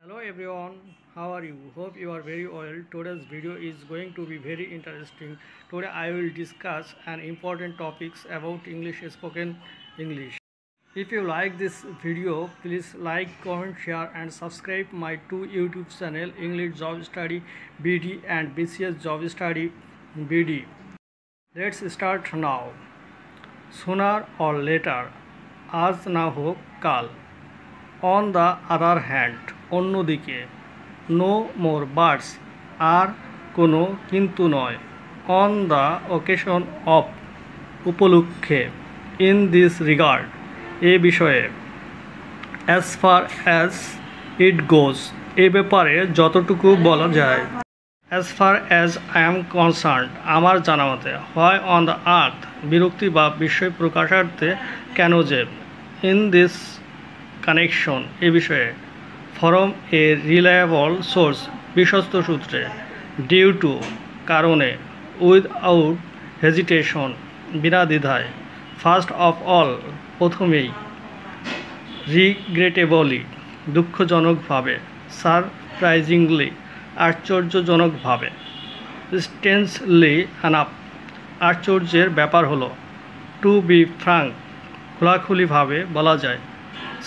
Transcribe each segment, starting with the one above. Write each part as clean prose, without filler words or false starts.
Hello everyone, how are you? Hope you are very well. Today's video is going to be very interesting. Today I will discuss an important topics about English spoken English. If you like this video, please like, comment, share and subscribe my two YouTube channel English Job Study BD and BCS Job Study BD. Let's start now. Sooner or later, আজ না হোক কাল. On the other hand, অন্যদিকে, no more buts, আর কোনো কিন্তু নয়. On the occasion of, উপলক্ষে. In this regard, এ বিষয়ে. As far as it goes, এ ব্যাপারে যতটুকু বলা যায়. As far as I am concerned, আমার জানা মতে. Why on the earth, বিরক্তি বা বিস্ময় প্রকাশার্থে কেন যে. In this connection, এ বিষয়ে. From a reliable source, বিশ্বস্ত সূত্রে. Due to, কারণে. Without hesitation, বিনা দ্বিধায়. First of all, প্রথমেই. Regrettably, দুঃখজনকভাবে. Surprisingly, আশ্চর্যজনকভাবে. Strangely enough, আশ্চর্যের ব্যাপার হলো. To be frank, খোলাখুলিভাবে বলা যায়.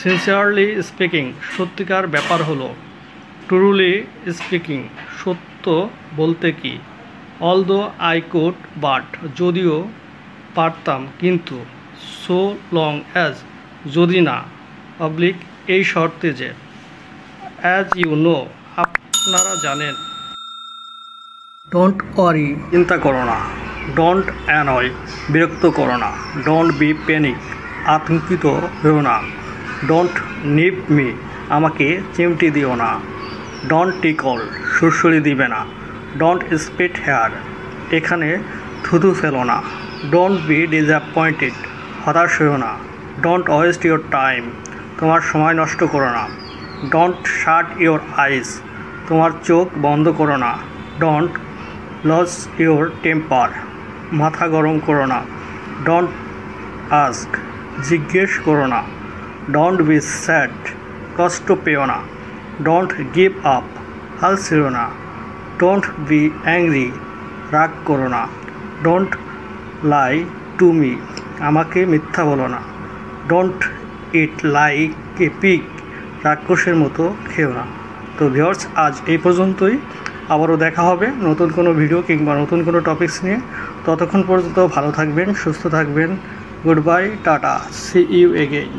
Sincerely speaking, সত্যিকার ব্যাপার হলো. Truly speaking, সত্য বলতে কি. Although I could, but, যদিও পারতাম কিন্তু. So long as, যদি না. Oblique, এই শর্তে যে. As you know, আপনারা জানেন. Don't worry, চিন্তা করো না. Don't annoy, বিরক্ত করো না. Don't be panic, আতঙ্কিত হও না. Don't nip me, আমাকে চিমটি দিও না. Don't tickle, সুরসুরি দিবে না. Don't spit here, এখানে থুতু ফেলো না. Don't be disappointed, হতাশ হও না. Don't waste your time, তোমার সময় নষ্ট করো না. Don't shut your eyes, তোমার চোখ বন্ধ করো না. Don't lose your temper, মাথা গরম করো না. Don't ask, জিজ্ঞেস করো না. Don't be sad, কষ্ট পেও না. Don't give up, হাল ছেড়ো না. Don't be angry, রাগ করো না. Don't lie to me, আমাকে মিথ্যা বলো না. Don't eat like a pig, রাক্ষসের মতো খেও না. তো ভিউয়ার্স, আজ এই পর্যন্তই. আবারও দেখা হবে নতুন কোনো ভিডিও কিংবা নতুন কোনো টপিকস নিয়ে. ততক্ষণ পর্যন্ত ভালো থাকবেন, সুস্থ থাকবেন. Good bye, tata, see you again.